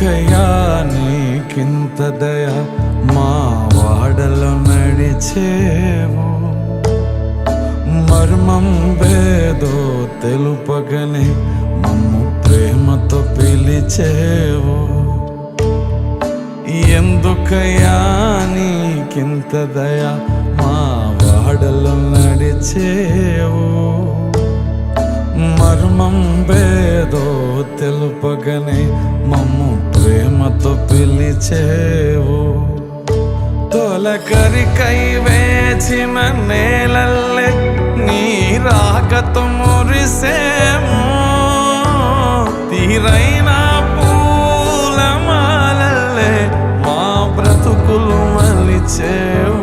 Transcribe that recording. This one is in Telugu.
ఎందుకయ్యా నీకింత దయ మా వాడలో నడిచేవు మర్మం వేదో తెలుపగనే మమ్ము ప్రేమతో పిలిచేవు ఎందుకయ్యా నీకింత దయ మా వాడలో నడిచేవు మర్మం వేదో తెలుపగనే మమ్ము ప్రేమతో పిలిచేవు తొలకరికై వేచిన నేలల్లే నీ రాకతో మురిసేము తీరైన పూలమాలల్లే మా బ్రతుకులు మలిచేవు